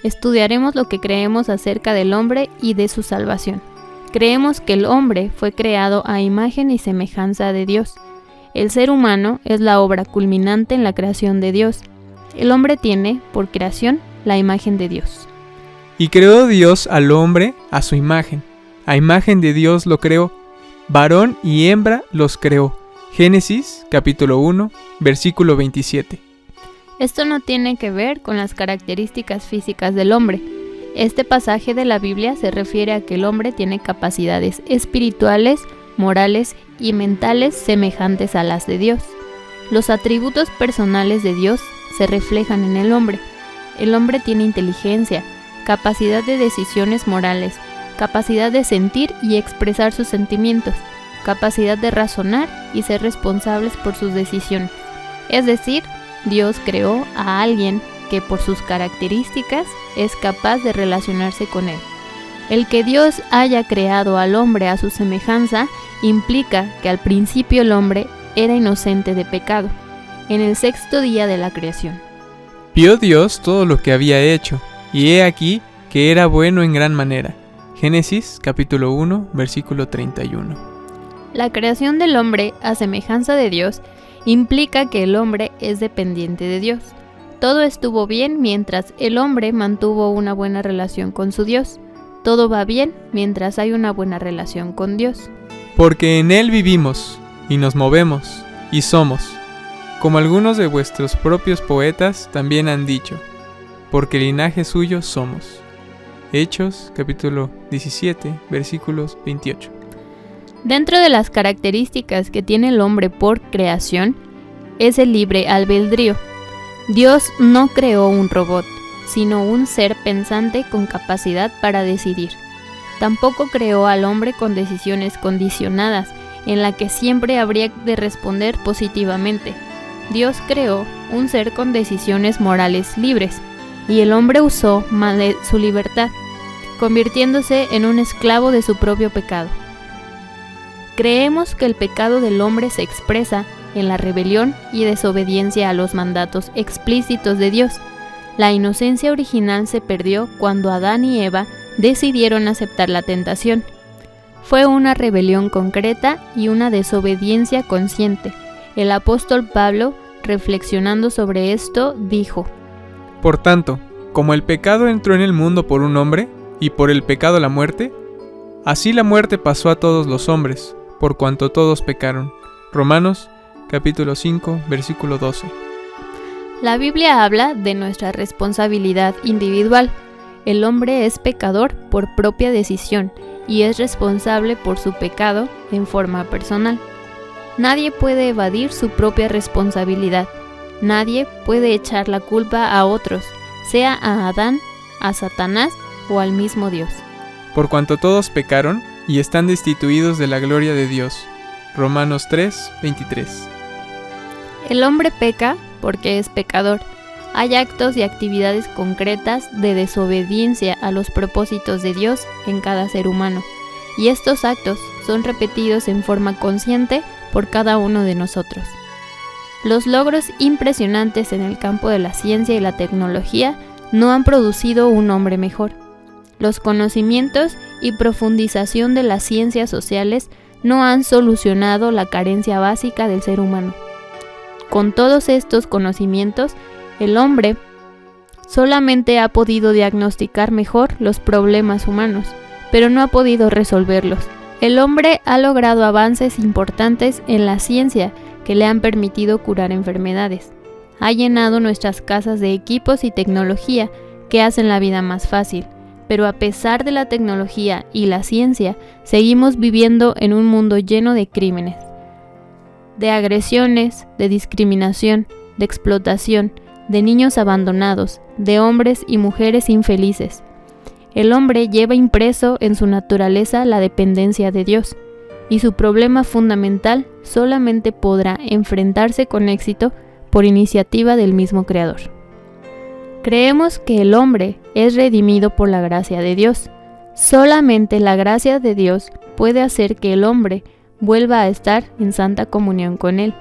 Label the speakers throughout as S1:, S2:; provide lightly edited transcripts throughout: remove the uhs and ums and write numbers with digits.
S1: estudiaremos lo que creemos acerca del hombre y de su salvación. Creemos que el hombre fue creado a imagen y semejanza de Dios. El ser humano es la obra culminante en la creación de Dios. El hombre tiene, por creación, la imagen de Dios.
S2: Y creó Dios al hombre a su imagen. A imagen de Dios lo creó. Varón y hembra los creó. Génesis, capítulo 1, versículo 27.
S1: Esto no tiene que ver con las características físicas del hombre. Este pasaje de la Biblia se refiere a que el hombre tiene capacidades espirituales, morales y mentales semejantes a las de Dios. Los atributos personales de Dios se reflejan en el hombre. El hombre tiene inteligencia, capacidad de decisiones morales, capacidad de sentir y expresar sus sentimientos, capacidad de razonar y ser responsables por sus decisiones. Es decir, Dios creó a alguien que por sus características es capaz de relacionarse con él. El que Dios haya creado al hombre a su semejanza implica que al principio el hombre era inocente de pecado, en el sexto día de la creación.
S2: Vio Dios todo lo que había hecho, y he aquí que era bueno en gran manera. Génesis capítulo 1, versículo 31.
S1: La creación del hombre a semejanza de Dios implica que el hombre es dependiente de Dios. Todo estuvo bien mientras el hombre mantuvo una buena relación con su Dios. Todo va bien mientras hay una buena relación con Dios.
S2: Porque en Él vivimos, y nos movemos, y somos, como algunos de vuestros propios poetas también han dicho, porque linaje suyo somos. Hechos, capítulo 17, versículos 28.
S1: Dentro de las características que tiene el hombre por creación, es el libre albedrío. Dios no creó un robot, sino un ser pensante con capacidad para decidir. Tampoco creó al hombre con decisiones condicionadas, en la que siempre habría de responder positivamente. Dios creó un ser con decisiones morales libres, y el hombre usó mal de su libertad, convirtiéndose en un esclavo de su propio pecado. Creemos que el pecado del hombre se expresa en la rebelión y desobediencia a los mandatos explícitos de Dios. La inocencia original se perdió cuando Adán y Eva decidieron aceptar la tentación. Fue una rebelión concreta y una desobediencia consciente. El apóstol Pablo, reflexionando sobre esto, dijo:
S2: Por tanto, como el pecado entró en el mundo por un hombre, y por el pecado la muerte, así la muerte pasó a todos los hombres, por cuanto todos pecaron. Romanos, capítulo 5, versículo 12.
S1: La Biblia habla de nuestra responsabilidad individual. El hombre es pecador por propia decisión y es responsable por su pecado en forma personal. Nadie puede evadir su propia responsabilidad. Nadie puede echar la culpa a otros, sea a Adán, a Satanás o al mismo Dios.
S2: Por cuanto todos pecaron y están destituidos de la gloria de Dios. Romanos 3, 23.
S1: El hombre peca porque es pecador. Hay actos y actividades concretas de desobediencia a los propósitos de Dios en cada ser humano, y estos actos son repetidos en forma consciente por cada uno de nosotros. Los logros impresionantes en el campo de la ciencia y la tecnología no han producido un hombre mejor. Los conocimientos y profundización de las ciencias sociales no han solucionado la carencia básica del ser humano. Con todos estos conocimientos, el hombre solamente ha podido diagnosticar mejor los problemas humanos, pero no ha podido resolverlos. El hombre ha logrado avances importantes en la ciencia que le han permitido curar enfermedades. Ha llenado nuestras casas de equipos y tecnología que hacen la vida más fácil, pero a pesar de la tecnología y la ciencia, seguimos viviendo en un mundo lleno de crímenes, de agresiones, de discriminación, de explotación, de niños abandonados, de hombres y mujeres infelices. El hombre lleva impreso en su naturaleza la dependencia de Dios, y su problema fundamental solamente podrá enfrentarse con éxito por iniciativa del mismo Creador. Creemos que el hombre es redimido por la gracia de Dios. Solamente la gracia de Dios puede hacer que el hombre vuelva a estar en santa comunión con Él,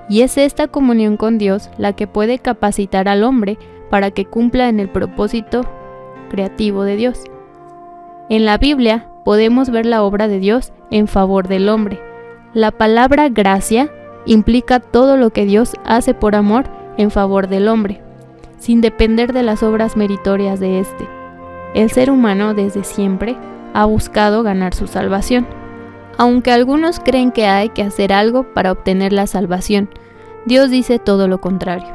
S1: y es esta comunión con Dios la que puede capacitar al hombre para que cumpla en el propósito creativo de Dios. En la Biblia podemos ver la obra de Dios en favor del hombre. La palabra gracia implica todo lo que Dios hace por amor en favor del hombre, sin depender de las obras meritorias de éste. El ser humano desde siempre ha buscado ganar su salvación, aunque algunos creen que hay que hacer algo para obtener la salvación. Dios dice todo lo contrario.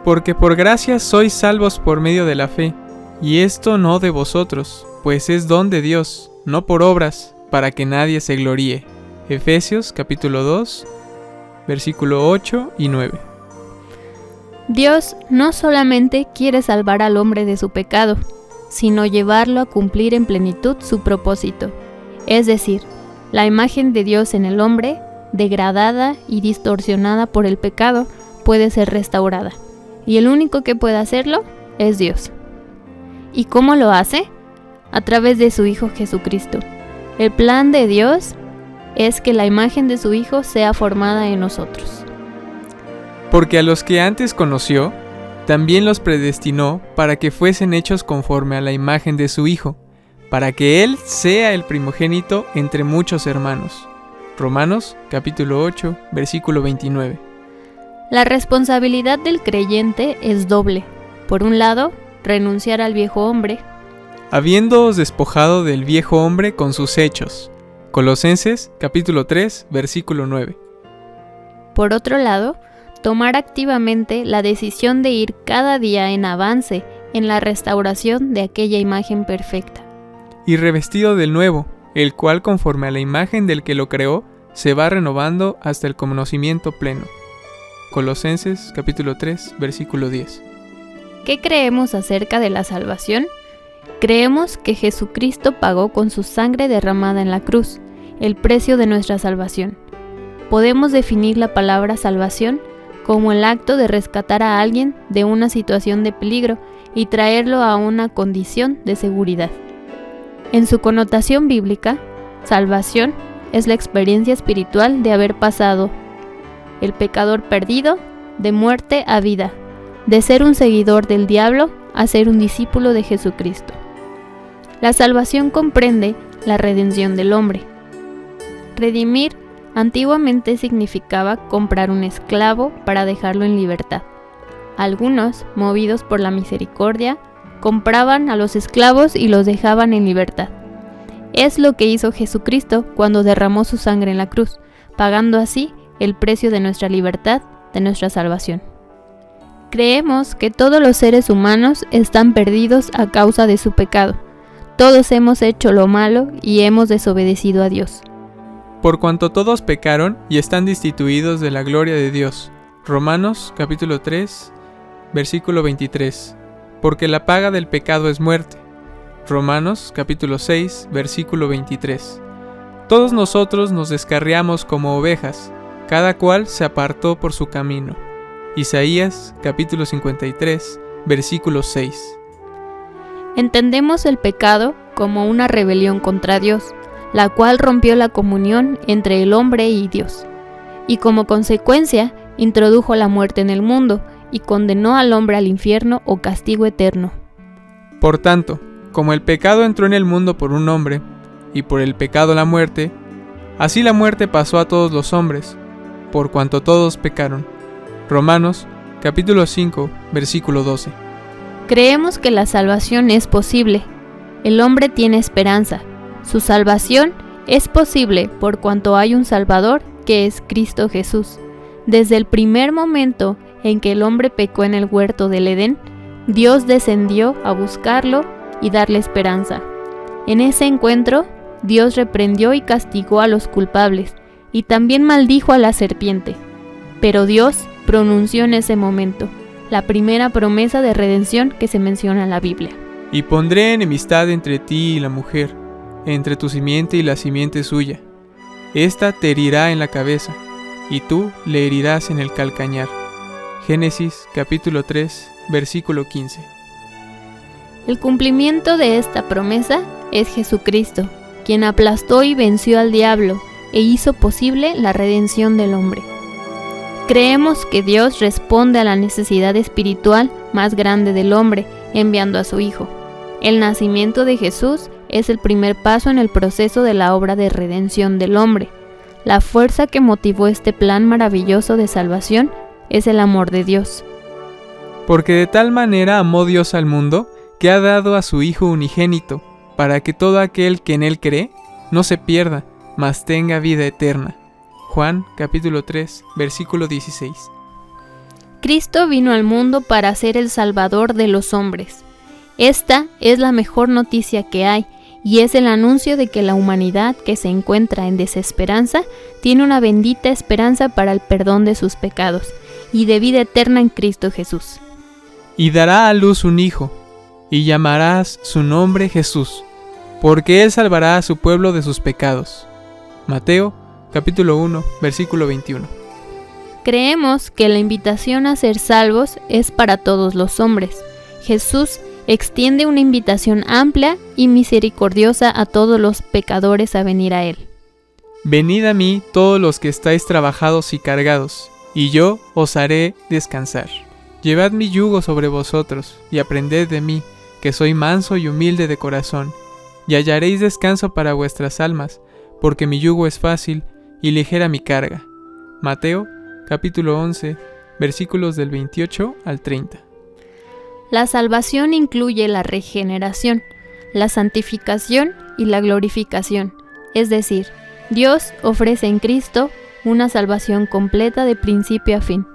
S2: Porque por gracia sois salvos por medio de la fe, y esto no de vosotros, pues es don de Dios, no por obras, para que nadie se gloríe. Efesios capítulo 2, versículo 8 y 9.
S1: Dios no solamente quiere salvar al hombre de su pecado, sino llevarlo a cumplir en plenitud su propósito, es decir, la imagen de Dios en el hombre, degradada y distorsionada por el pecado, puede ser restaurada, y el único que puede hacerlo es Dios. ¿Y cómo lo hace? A través de su Hijo Jesucristo. El plan de Dios es que la imagen de su Hijo sea formada en nosotros.
S2: Porque a los que antes conoció, también los predestinó para que fuesen hechos conforme a la imagen de su Hijo, para que Él sea el primogénito entre muchos hermanos. Romanos capítulo 8, versículo 29.
S1: La responsabilidad del creyente es doble. Por un lado, renunciar al viejo hombre,
S2: habiéndoos despojado del viejo hombre con sus hechos. Colosenses capítulo 3, versículo 9.
S1: Por otro lado, tomar activamente la decisión de ir cada día en avance en la restauración de aquella imagen perfecta.
S2: Y revestido del nuevo, el cual conforme a la imagen del que lo creó, se va renovando hasta el conocimiento pleno. Colosenses capítulo 3, versículo 10.
S1: ¿Qué creemos acerca de la salvación? Creemos que Jesucristo pagó con su sangre derramada en la cruz el precio de nuestra salvación. Podemos definir la palabra salvación como el acto de rescatar a alguien de una situación de peligro y traerlo a una condición de seguridad. En su connotación bíblica, salvación es la experiencia espiritual de haber pasado el pecador perdido de muerte a vida, de ser un seguidor del diablo a ser un discípulo de Jesucristo. La salvación comprende la redención del hombre. Redimir antiguamente significaba comprar un esclavo para dejarlo en libertad. Algunos, movidos por la misericordia, compraban a los esclavos y los dejaban en libertad. Es lo que hizo Jesucristo cuando derramó su sangre en la cruz, pagando así el precio de nuestra libertad, de nuestra salvación. Creemos que todos los seres humanos están perdidos a causa de su pecado. Todos hemos hecho lo malo y hemos desobedecido a Dios.
S2: Por cuanto todos pecaron y están destituidos de la gloria de Dios. Romanos capítulo 3, versículo 23. Porque la paga del pecado es muerte. Romanos capítulo 6, versículo 23. Todos nosotros nos descarriamos como ovejas, cada cual se apartó por su camino. Isaías capítulo 53, versículo 6.
S1: Entendemos el pecado como una rebelión contra Dios, la cual rompió la comunión entre el hombre y Dios, y como consecuencia introdujo la muerte en el mundo y condenó al hombre al infierno o castigo eterno.
S2: Por tanto, como el pecado entró en el mundo por un hombre, y por el pecado la muerte, así la muerte pasó a todos los hombres, por cuanto todos pecaron. Romanos capítulo 5, versículo 12.
S1: Creemos que la salvación es posible. El hombre tiene esperanza. Su salvación es posible por cuanto hay un Salvador que es Cristo Jesús. Desde el primer momento en que el hombre pecó en el huerto del Edén, Dios descendió a buscarlo y darle esperanza. En ese encuentro, Dios reprendió y castigó a los culpables y también maldijo a la serpiente. Pero Dios pronunció en ese momento la primera promesa de redención que se menciona en la Biblia.
S2: Y pondré enemistad entre ti y la mujer, entre tu simiente y la simiente suya. Esta te herirá en la cabeza, y tú le herirás en el calcañar. Génesis capítulo 3, versículo 15.
S1: El cumplimiento de esta promesa es Jesucristo, quien aplastó y venció al diablo e hizo posible la redención del hombre. Creemos que Dios responde a la necesidad espiritual más grande del hombre, enviando a su Hijo. El nacimiento de Jesús es el primer paso en el proceso de la obra de redención del hombre. La fuerza que motivó este plan maravilloso de salvación es el amor de Dios.
S2: Porque de tal manera amó Dios al mundo, que ha dado a su Hijo unigénito, para que todo aquel que en Él cree, no se pierda, mas tenga vida eterna. Juan capítulo 3, versículo 16.
S1: Cristo vino al mundo para ser el Salvador de los hombres. Esta es la mejor noticia que hay, y es el anuncio de que la humanidad que se encuentra en desesperanza tiene una bendita esperanza para el perdón de sus pecados y de vida eterna en Cristo Jesús.
S2: Y dará a luz un hijo, y llamarás su nombre Jesús, porque él salvará a su pueblo de sus pecados. Mateo capítulo 1, versículo 21.
S1: Creemos que la invitación a ser salvos es para todos los hombres. Jesús extiende una invitación amplia y misericordiosa a todos los pecadores a venir a Él.
S2: Venid a mí todos los que estáis trabajados y cargados, y yo os haré descansar. Llevad mi yugo sobre vosotros, y aprended de mí, que soy manso y humilde de corazón, y hallaréis descanso para vuestras almas, porque mi yugo es fácil y ligera mi carga. Mateo capítulo 11, versículos del 28 al 30.
S1: La salvación incluye la regeneración, la santificación y la glorificación, es decir, Dios ofrece en Cristo una salvación completa de principio a fin.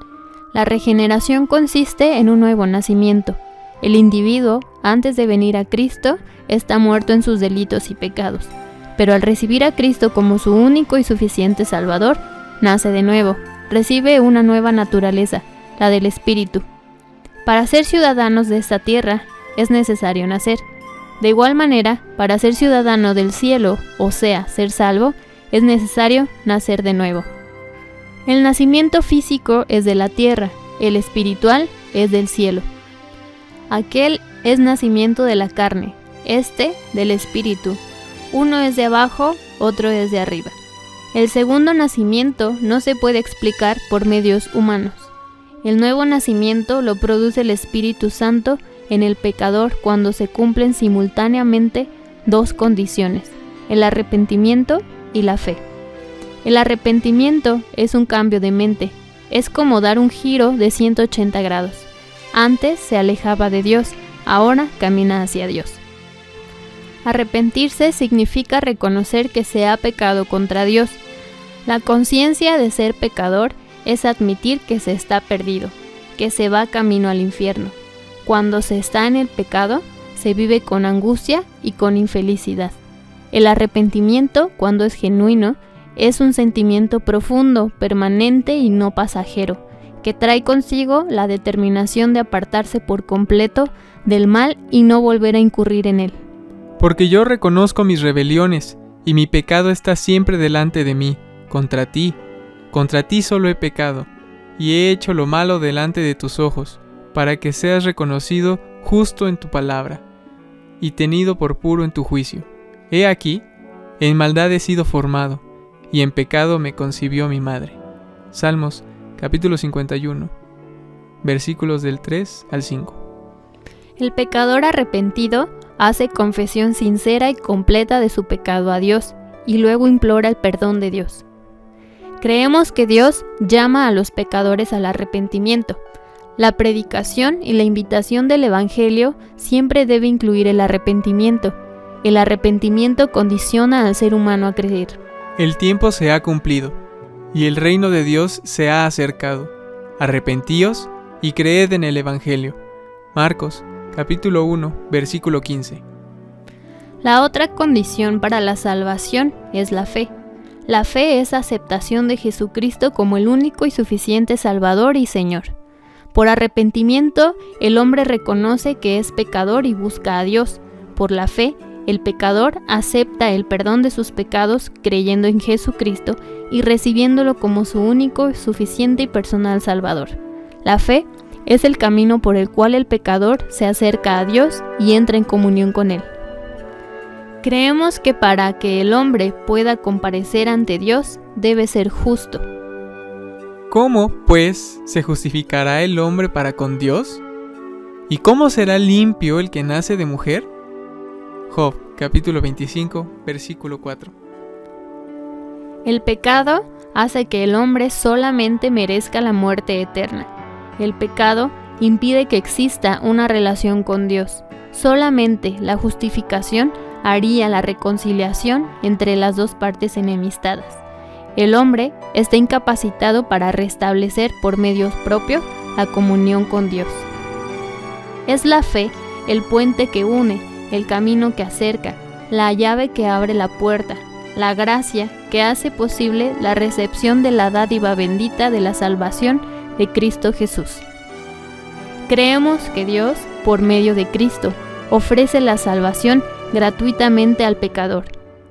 S1: La regeneración consiste en un nuevo nacimiento. El individuo, antes de venir a Cristo, está muerto en sus delitos y pecados, pero al recibir a Cristo como su único y suficiente Salvador, nace de nuevo, recibe una nueva naturaleza, la del Espíritu. Para ser ciudadanos de esta tierra es necesario nacer. De igual manera, para ser ciudadano del cielo, o sea, ser salvo, es necesario nacer de nuevo. El nacimiento físico es de la tierra, el espiritual es del cielo. Aquel es nacimiento de la carne, este del espíritu. Uno es de abajo, otro es de arriba. El segundo nacimiento no se puede explicar por medios humanos. El nuevo nacimiento lo produce el Espíritu Santo en el pecador cuando se cumplen simultáneamente dos condiciones, el arrepentimiento y la fe. El arrepentimiento es un cambio de mente, es como dar un giro de 180 grados. Antes se alejaba de Dios, ahora camina hacia Dios. Arrepentirse significa reconocer que se ha pecado contra Dios. La conciencia de ser pecador es admitir que se está perdido, que se va camino al infierno. Cuando se está en el pecado, se vive con angustia y con infelicidad. El arrepentimiento, cuando es genuino, es un sentimiento profundo, permanente y no pasajero, que trae consigo la determinación de apartarse por completo del mal y no volver a incurrir en él.
S2: Porque yo reconozco mis rebeliones, y mi pecado está siempre delante de mí. Contra ti solo he pecado, y he hecho lo malo delante de tus ojos, para que seas reconocido justo en tu palabra, y tenido por puro en tu juicio. He aquí, en maldad he sido formado, y en pecado me concibió mi madre. Salmos, capítulo 51, versículos del 3 al 5.
S1: El pecador arrepentido hace confesión sincera y completa de su pecado a Dios, y luego implora el perdón de Dios. Creemos que Dios llama a los pecadores al arrepentimiento. La predicación y la invitación del Evangelio siempre debe incluir el arrepentimiento. El arrepentimiento condiciona al ser humano a creer.
S2: El tiempo se ha cumplido, y el reino de Dios se ha acercado. Arrepentíos y creed en el Evangelio. Marcos, capítulo 1, versículo 15.
S1: La otra condición para la salvación es la fe. La fe es aceptación de Jesucristo como el único y suficiente Salvador y Señor. Por arrepentimiento, el hombre reconoce que es pecador y busca a Dios. Por la fe, el pecador acepta el perdón de sus pecados creyendo en Jesucristo y recibiéndolo como su único, suficiente y personal Salvador. La fe es el camino por el cual el pecador se acerca a Dios y entra en comunión con Él. Creemos que para que el hombre pueda comparecer ante Dios, debe ser justo.
S2: ¿Cómo, pues, se justificará el hombre para con Dios? ¿Y cómo será limpio el que nace de mujer? Job, capítulo 25, versículo 4.
S1: El pecado hace que el hombre solamente merezca la muerte eterna. El pecado impide que exista una relación con Dios. Solamente la justificación haría la reconciliación entre las dos partes enemistadas. El hombre está incapacitado para restablecer por medios propios la comunión con Dios. Es la fe el puente que une, el camino que acerca, la llave que abre la puerta, la gracia que hace posible la recepción de la dádiva bendita de la salvación de Cristo Jesús. Creemos que Dios, por medio de Cristo, ofrece la salvación gratuitamente al pecador.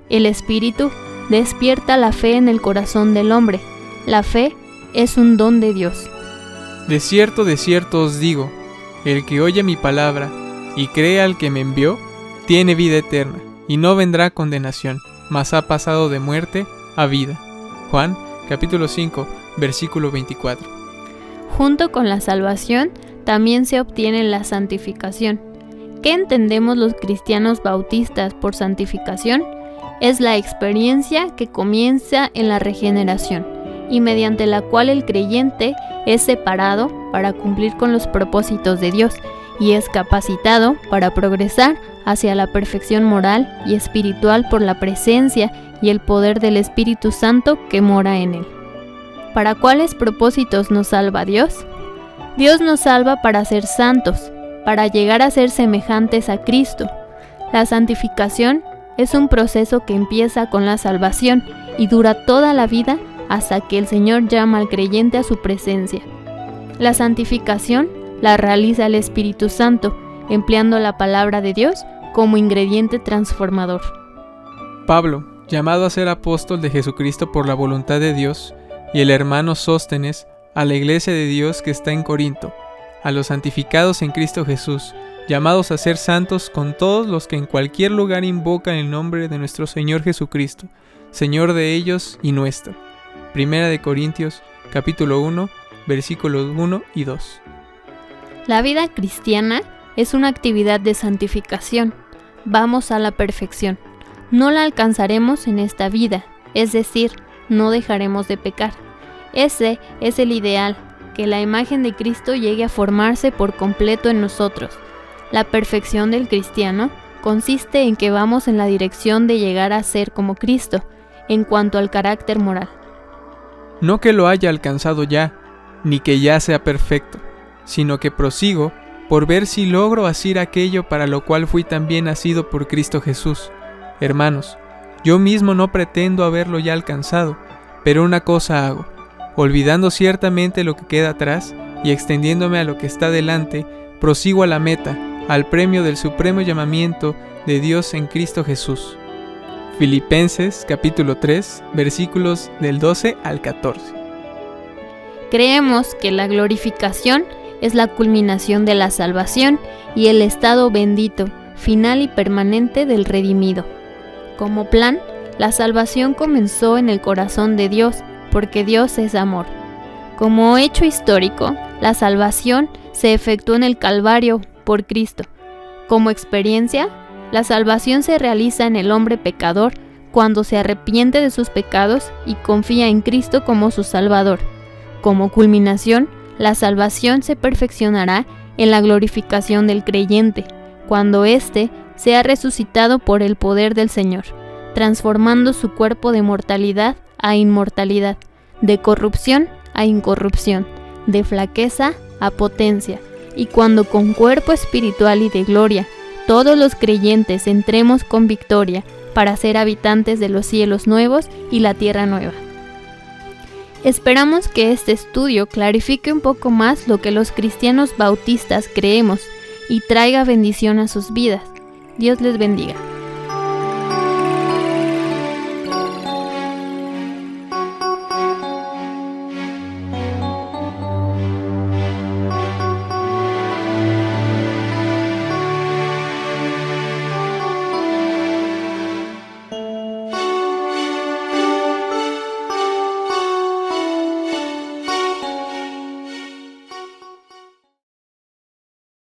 S1: El Espíritu despierta la fe en el corazón del hombre. La fe es un don de Dios.
S2: De cierto os digo, el que oye mi palabra y cree al que me envió, tiene vida eterna, y no vendrá condenación, mas ha pasado de muerte a vida. Juan, capítulo 5, versículo 24.
S1: Junto con la salvación, también se obtiene la santificación. ¿Qué entendemos los cristianos bautistas por santificación? Es la experiencia que comienza en la regeneración y mediante la cual el creyente es separado para cumplir con los propósitos de Dios y es capacitado para progresar hacia la perfección moral y espiritual por la presencia y el poder del Espíritu Santo que mora en él. ¿Para cuáles propósitos nos salva Dios? Dios nos salva para ser santos, para llegar a ser semejantes a Cristo. La santificación es un proceso que empieza con la salvación y dura toda la vida hasta que el Señor llama al creyente a su presencia. La santificación la realiza el Espíritu Santo, empleando la palabra de Dios como ingrediente transformador.
S2: Pablo, llamado a ser apóstol de Jesucristo por la voluntad de Dios, y el hermano Sóstenes, a la iglesia de Dios que está en Corinto, a los santificados en Cristo Jesús, llamados a ser santos con todos los que en cualquier lugar invocan el nombre de nuestro Señor Jesucristo, Señor de ellos y nuestro. Primera de Corintios, capítulo 1, versículos 1 y 2.
S1: La vida cristiana es una actividad de santificación. Vamos a la perfección. No la alcanzaremos en esta vida, es decir, no dejaremos de pecar. Ese es el ideal, que la imagen de Cristo llegue a formarse por completo en nosotros. La perfección del cristiano consiste en que vamos en la dirección de llegar a ser como Cristo, en cuanto al carácter moral.
S2: No que lo haya alcanzado ya, ni que ya sea perfecto, sino que prosigo por ver si logro hacer aquello para lo cual fui también nacido por Cristo Jesús. Hermanos, yo mismo no pretendo haberlo ya alcanzado, pero una cosa hago, olvidando ciertamente lo que queda atrás y extendiéndome a lo que está delante, prosigo a la meta, al premio del supremo llamamiento de Dios en Cristo Jesús. Filipenses capítulo 3, versículos del 12 al 14.
S1: Creemos que la glorificación es la culminación de la salvación y el estado bendito, final y permanente del redimido. Como plan, la salvación comenzó en el corazón de Dios, porque Dios es amor. Como hecho histórico, la salvación se efectuó en el Calvario por Cristo. Como experiencia, la salvación se realiza en el hombre pecador cuando se arrepiente de sus pecados y confía en Cristo como su Salvador. Como culminación, la salvación se perfeccionará en la glorificación del creyente, cuando éste sea resucitado por el poder del Señor, transformando su cuerpo de mortalidad a inmortalidad, de corrupción a incorrupción, de flaqueza a potencia, y cuando con cuerpo espiritual y de gloria, todos los creyentes entremos con victoria para ser habitantes de los cielos nuevos y la tierra nueva. Esperamos que este estudio clarifique un poco más lo que los cristianos bautistas creemos y traiga bendición a sus vidas. Dios les bendiga.